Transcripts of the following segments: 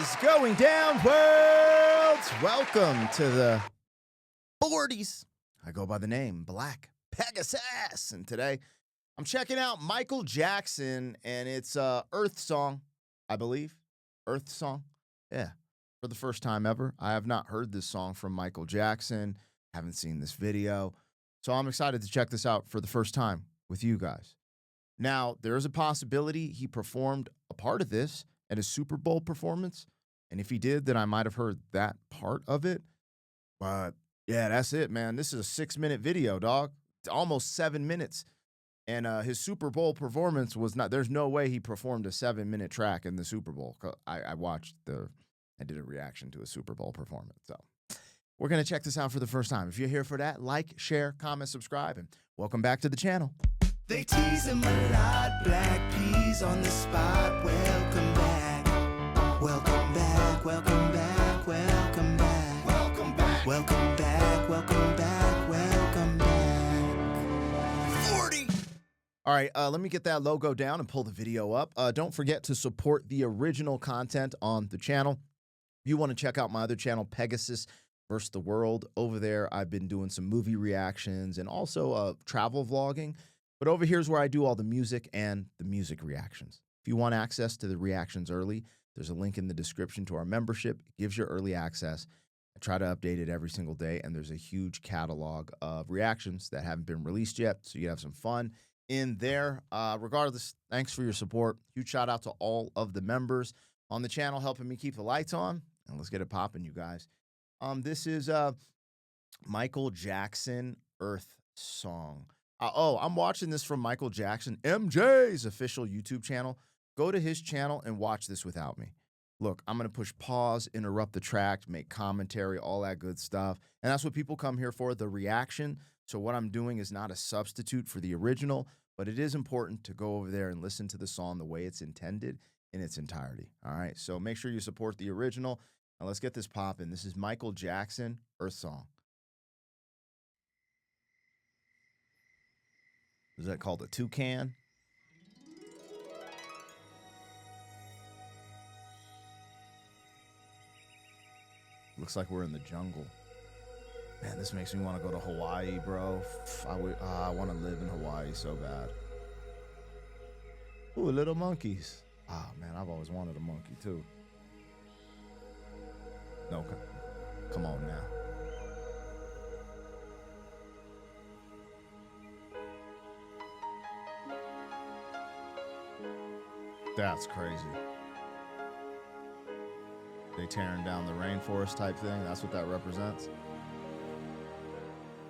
is going down, worlds? Welcome to the 40s. I go by the name Black Pegasus, and today I'm checking out Michael Jackson, and it's Earth Song, I believe. Earth Song? Yeah, for the first time ever. I have not heard this song from Michael Jackson, haven't seen this video, so I'm excited to check this out for the first time with you guys. Now, there is a possibility he performed a part of this at his Super Bowl performance, and if he did, then I might have heard that part of it. But yeah, that's it, man. This is a 6-minute video, dog. It's almost 7 minutes. And his Super Bowl performance was not, there's no way he performed a 7-minute track in the Super Bowl. I did a reaction to a Super Bowl performance. So we're going to check this out for the first time. If you're here for that, like, share, comment, subscribe, and welcome back to the channel. They tease him a lot, black peas on the spot. Welcome back, welcome back, welcome back, welcome back, welcome back, welcome back, welcome back, welcome back. 40. All right, let me get that logo down and pull the video up. Don't forget to support the original content on the channel. If you want to check out my other channel, Pegasus versus the World, over there I've been doing some movie reactions and also travel vlogging. But over here's where I do all the music and the music reactions. If you want access to the reactions early, there's a link in the description to our membership. It gives you early access. I try to update it every single day, and there's a huge catalog of reactions that haven't been released yet, so you have some fun in there. Regardless, thanks for your support. Huge shout out to all of the members on the channel helping me keep the lights on, and let's get it popping, you guys. This is Michael Jackson, Earth Song. I'm watching this from Michael Jackson, MJ's official YouTube channel. Go to his channel and watch this without me. Look, I'm going to push pause, interrupt the track, make commentary, all that good stuff. And that's what people come here for, the reaction. So what I'm doing is not a substitute for the original, but it is important to go over there and listen to the song the way it's intended in its entirety. All right, so make sure you support the original. Now let's get this popping. This is Michael Jackson, Earth Song. Is that called a toucan? Looks like we're in the jungle. Man, this makes me want to go to Hawaii, bro. I want to live in Hawaii so bad. Ooh, little monkeys. Oh, man, I've always wanted a monkey, too. No, come on now. That's crazy. They tearing down the rainforest type thing. That's what that represents.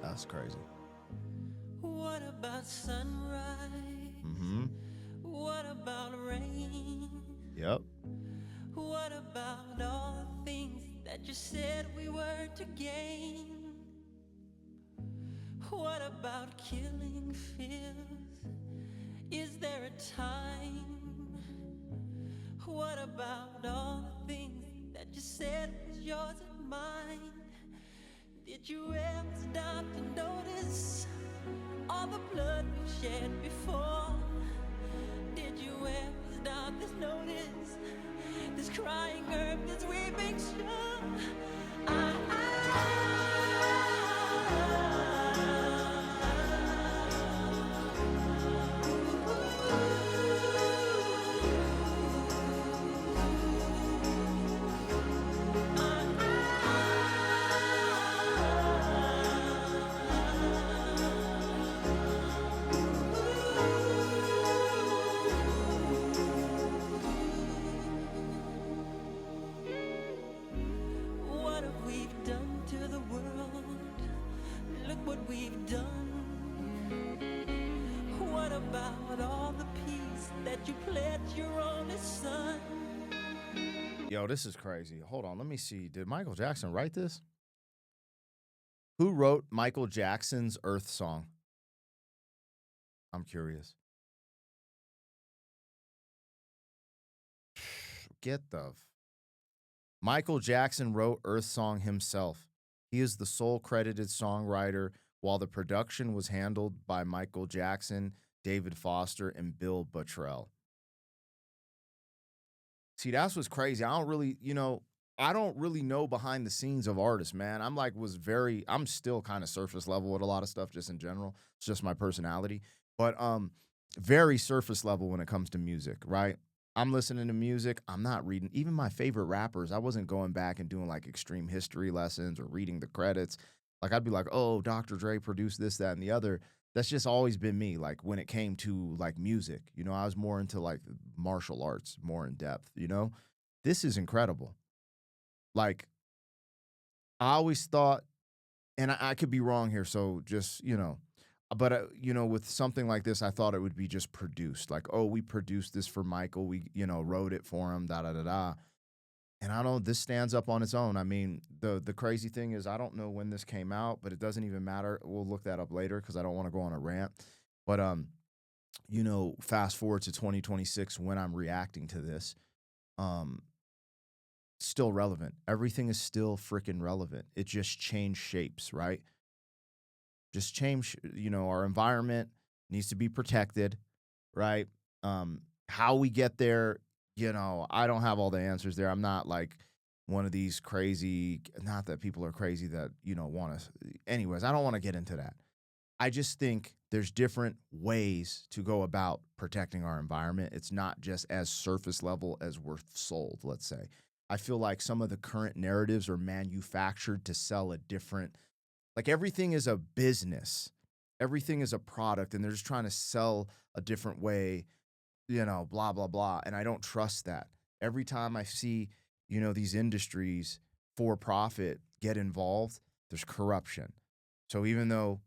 That's crazy. What about sunrise? Mm-hmm. What about rain? Yep. What about all the things that you said we were to gain? What about killing fears? Is there a time? What about all the things that you said was yours and mine? Did you ever stop to notice all the blood we shed before? Did you ever stop to notice this crying earth, this weeping shore? We've done. What about all the peace that you pledged your only son? Yo, this is crazy. Hold on, let me see. Did Michael Jackson write this? Who wrote Michael Jackson's Earth Song? I'm curious. Michael Jackson wrote Earth Song himself. He is the sole credited songwriter, while the production was handled by Michael Jackson, David Foster, and Bill Bottrell. See, that's what's crazy. I don't really, I don't really know behind the scenes of artists, man. I'm still kind of surface level with a lot of stuff just in general. It's just my personality. But very surface level when it comes to music, right? I'm listening to music. I'm not reading even my favorite rappers. I wasn't going back and doing like extreme history lessons or reading the credits. Like I'd be like, "Oh, Dr. Dre produced this, that, and the other." That's just always been me. Like when it came to like music, I was more into like martial arts, more in depth. This is incredible. Like I always thought, and I could be wrong here, so just but with something like this, I thought it would be just produced. Like, oh, we produced this for Michael. We wrote it for him. Da da da da. And I don't know. This stands up on its own. I mean, the crazy thing is, I don't know when this came out, but it doesn't even matter. We'll look that up later because I don't want to go on a rant. But fast forward to 2026 when I'm reacting to this. Um, Still relevant. Everything is still freaking relevant. It just changed shapes, right? Just change, our environment needs to be protected, right? How we get there, I don't have all the answers there. I'm not like one of these crazy, not that people are crazy that, want to, anyways, I don't want to get into that. I just think there's different ways to go about protecting our environment. It's not just as surface level as we're sold, let's say. I feel like some of the current narratives are manufactured to sell a different, like everything is a business, everything is a product, and they're just trying to sell a different way, blah, blah, blah. And I don't trust that. Every time I see, these industries for profit get involved, there's corruption. So even though,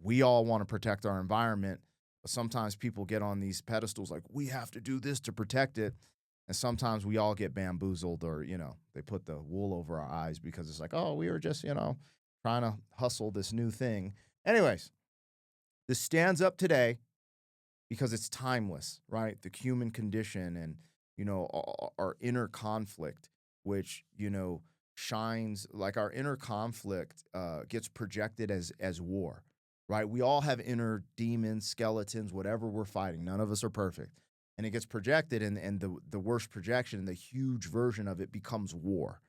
we all want to protect our environment, but sometimes people get on these pedestals like, we have to do this to protect it. And sometimes we all get bamboozled or, they put the wool over our eyes because it's like, oh, we were just, trying to hustle this new thing. Anyways, this stands up today because it's timeless, right? The human condition and, our inner conflict, which, shines like our inner conflict gets projected as war, right? We all have inner demons, skeletons, whatever we're fighting. None of us are perfect. And it gets projected, and the worst projection, the huge version of it becomes war.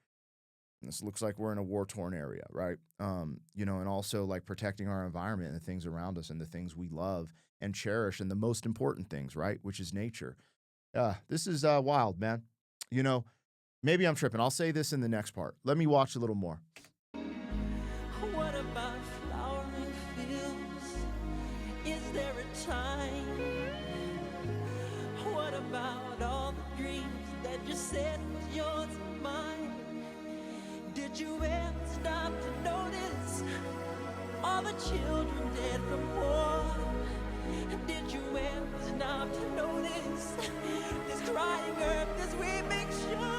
And this looks like we're in a war-torn area, right? And also like protecting our environment and the things around us and the things we love and cherish and the most important things, right? Which is nature. This is wild, man. Maybe I'm tripping. I'll say this in the next part. Let me watch a little more. What about flowering fields? Is there a time? What about all the dreams that you said was yours and mine? Did you ever stop to notice all the children dead from war? Did you ever stop to notice this crying earth as we make sure?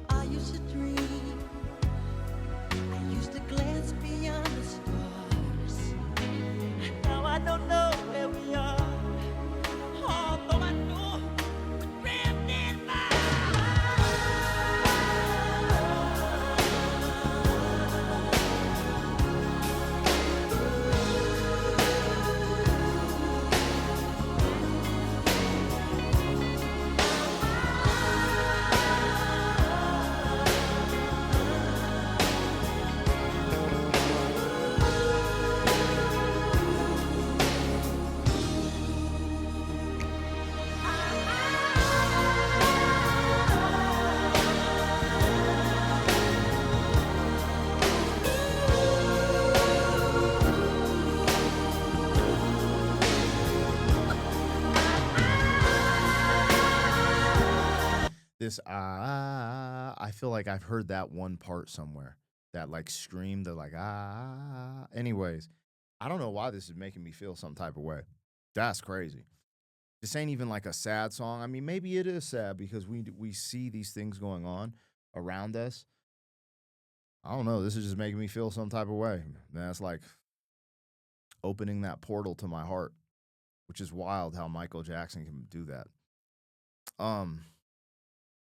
I used to dream, I used to glance beyond the stars. Now I don't know where we are, although I know we're drifting This I feel like I've heard that one part somewhere. That like scream, the like ah. Anyways, I don't know why this is making me feel some type of way. That's crazy. This ain't even like a sad song. I mean, maybe it is sad because we see these things going on around us. I don't know. This is just making me feel some type of way. Man, it's like opening that portal to my heart, which is wild how Michael Jackson can do that. Um,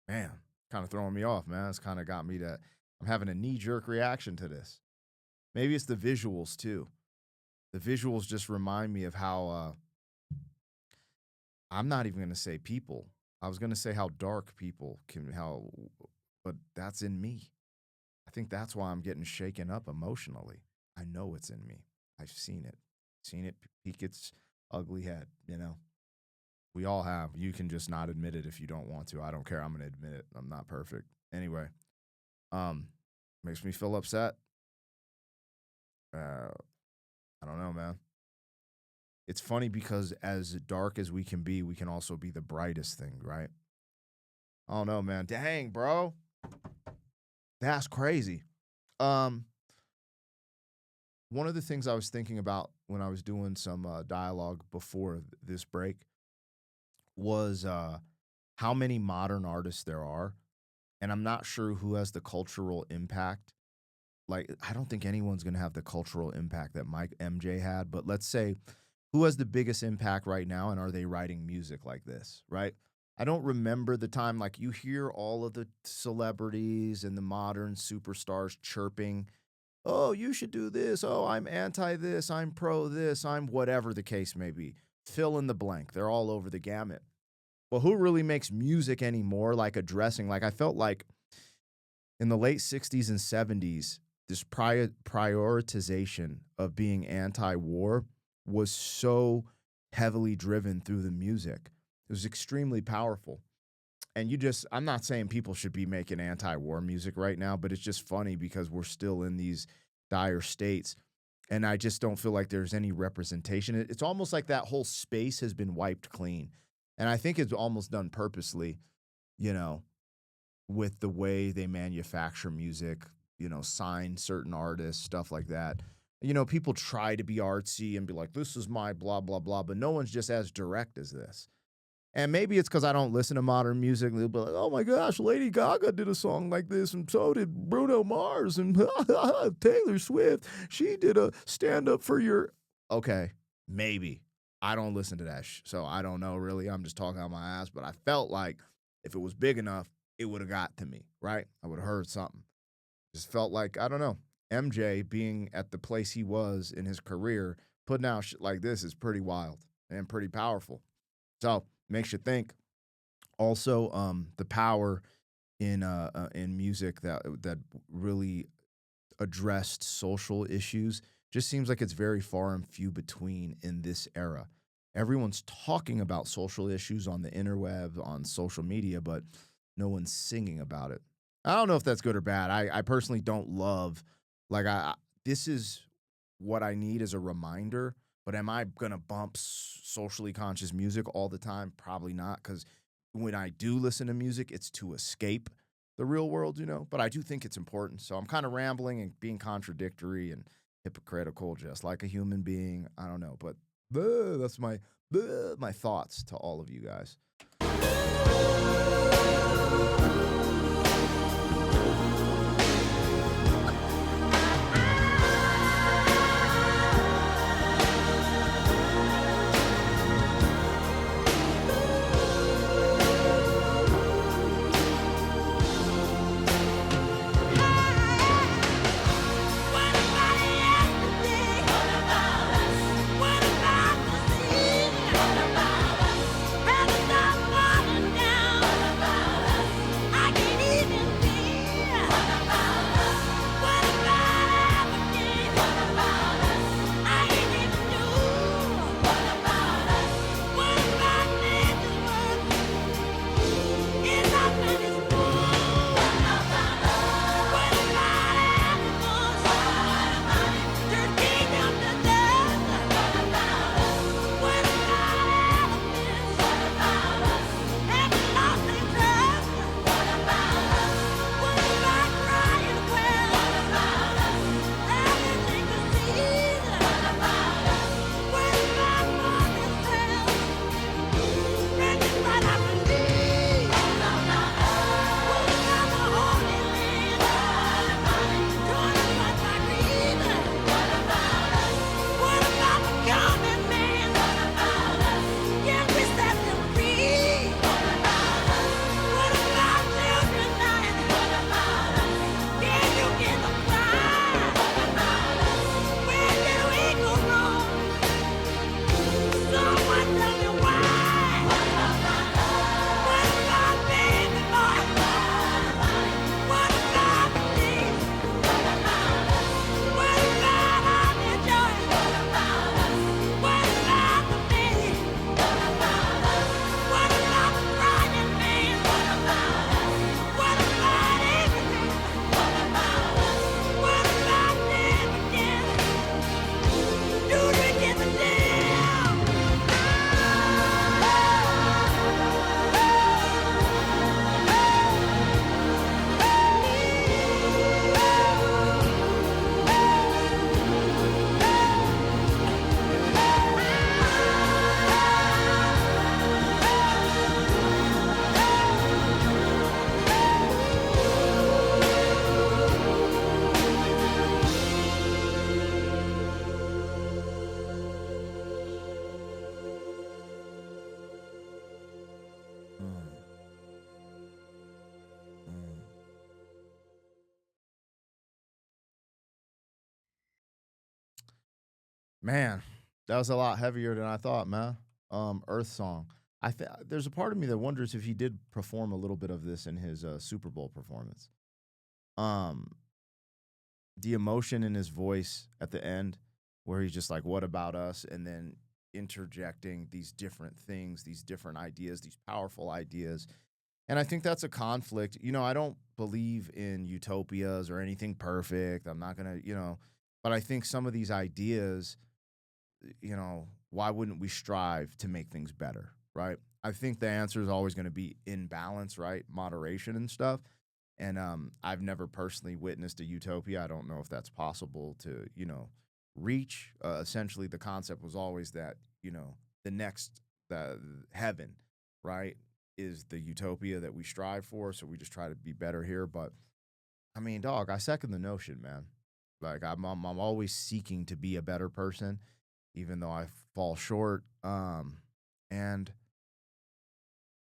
Man, kind of throwing me off, man. It's kind of got me that I'm having a knee jerk reaction to this. Maybe it's the visuals too. The visuals just remind me of how I'm not even going to say people. I was going to say how dark people can, but that's in me. I think that's why I'm getting shaken up emotionally. I know it's in me. I've seen it peek its ugly head, you know? We all have. You can just not admit it if you don't want to. I don't care. I'm going to admit it. I'm not perfect. Anyway, um, makes me feel upset. I don't know, man. It's funny because as dark as we can also be the brightest thing, right? I don't know, man. Dang, bro. That's crazy. Um, One of the things I was thinking about when I was doing some dialogue before this break was how many modern artists there are. And I'm not sure who has the cultural impact. Like, I don't think anyone's going to have the cultural impact that Mike MJ had. But let's say who has the biggest impact right now, and are they writing music like this, right? I don't remember the time, like, you hear all of the celebrities and the modern superstars chirping, oh, you should do this. Oh, I'm anti this. I'm pro this. I'm whatever the case may be. Fill in the blank. They're all over the gamut. Well, who really makes music anymore, like addressing, like I felt like in the late 60s and 70s, this prioritization of being anti-war was so heavily driven through the music. It was extremely powerful. And I'm not saying people should be making anti-war music right now, but it's just funny because we're still in these dire states. And I just don't feel like there's any representation. It's almost like that whole space has been wiped clean. And I think it's almost done purposely, you know, with the way they manufacture music, you know, sign certain artists, stuff like that. You know, people try to be artsy and be like, this is my blah, blah, blah, but no one's just as direct as this. And maybe it's because I don't listen to modern music. They'll be like, oh my gosh, Lady Gaga did a song like this, and so did Bruno Mars, and Taylor Swift. She did a stand up for your. Okay, maybe. I don't listen to that, so I don't know really. I'm just talking out my ass, but I felt like if it was big enough, it would have got to me, right? I would have heard something. Just felt like, I don't know, MJ being at the place he was in his career, putting out shit like this is pretty wild and pretty powerful. So makes you think. Also, the power in music that really addressed social issues just seems like it's very far and few between in this era. Everyone's talking about social issues on the interweb, on social media, but no one's singing about it. I don't know if that's good or bad. I personally don't love, like, this is what I need as a reminder, but am I going to bump socially conscious music all the time? Probably not, because when I do listen to music, it's to escape the real world, you know, but I do think it's important. So I'm kind of rambling and being contradictory and hypocritical, just like a human being. I don't know, but that's my thoughts to all of you guys. Man, that was a lot heavier than I thought, man. Earth Song. There's a part of me that wonders if he did perform a little bit of this in his Super Bowl performance. Um, the emotion in his voice at the end, where he's just like, "What about us?" and then interjecting these different things, these different ideas, these powerful ideas. And I think that's a conflict. I don't believe in utopias or anything perfect. I'm not gonna, but I think some of these ideas, why wouldn't we strive to make things better, right? I think the answer is always going to be in balance, right? Moderation and stuff. And I've never personally witnessed a utopia. I don't know if that's possible to, reach. Essentially, the concept was always that, the next heaven, right, is the utopia that we strive for. So we just try to be better here. But I mean, dog, I second the notion, man. Like I'm always seeking to be a better person, even though I fall short. And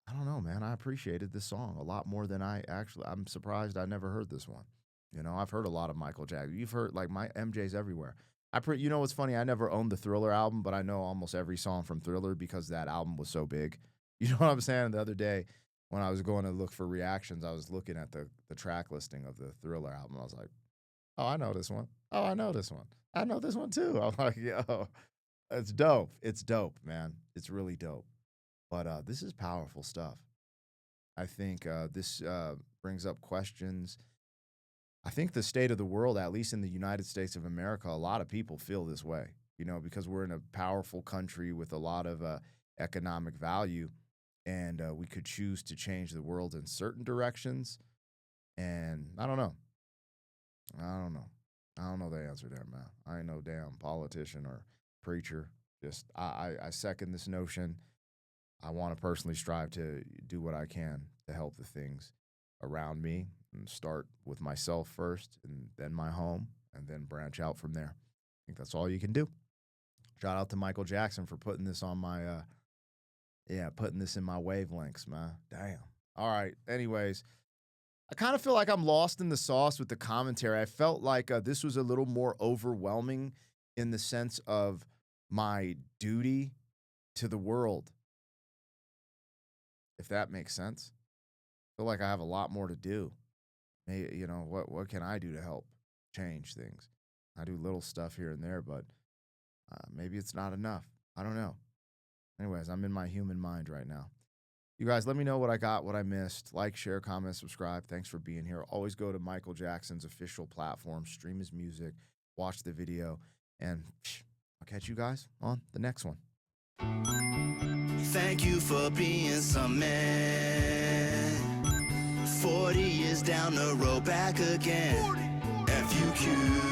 I don't know, man. I appreciated this song a lot more than I'm surprised I never heard this one. I've heard a lot of Michael Jackson. You've heard like my MJ's everywhere. What's funny? I never owned the Thriller album, but I know almost every song from Thriller because that album was so big. You know what I'm saying? The other day when I was going to look for reactions, I was looking at the track listing of the Thriller album. I was like, oh, I know this one. Oh, I know this one. I know this one too. I'm like, yo, it's dope. It's dope, man. It's really dope. But this is powerful stuff. I think this brings up questions. I think the state of the world, at least in the United States of America, a lot of people feel this way, because we're in a powerful country with a lot of economic value, and we could choose to change the world in certain directions. And I don't know. I don't know. I don't know the answer there, man. I ain't no damn politician or preacher. Just I second this notion. I want to personally strive to do what I can to help the things around me and start with myself first and then my home and then branch out from there. I think that's all you can do. Shout out to Michael Jackson for putting this on my putting this in my wavelengths, man. Damn. All right. Anyways, I kind of feel like I'm lost in the sauce with the commentary. I felt like this was a little more overwhelming in the sense of my duty to the world, if that makes sense. I feel like I have a lot more to do. Maybe, what can I do to help change things? I do little stuff here and there, but maybe it's not enough. I don't know. Anyways, I'm in my human mind right now. You guys, let me know what I got, what I missed. Like, share, comment, subscribe. Thanks for being here. Always go to Michael Jackson's official platform, stream his music, watch the video, and I'll catch you guys on the next one. Thank you for being some man. 40 years down the road, back again. FUQ.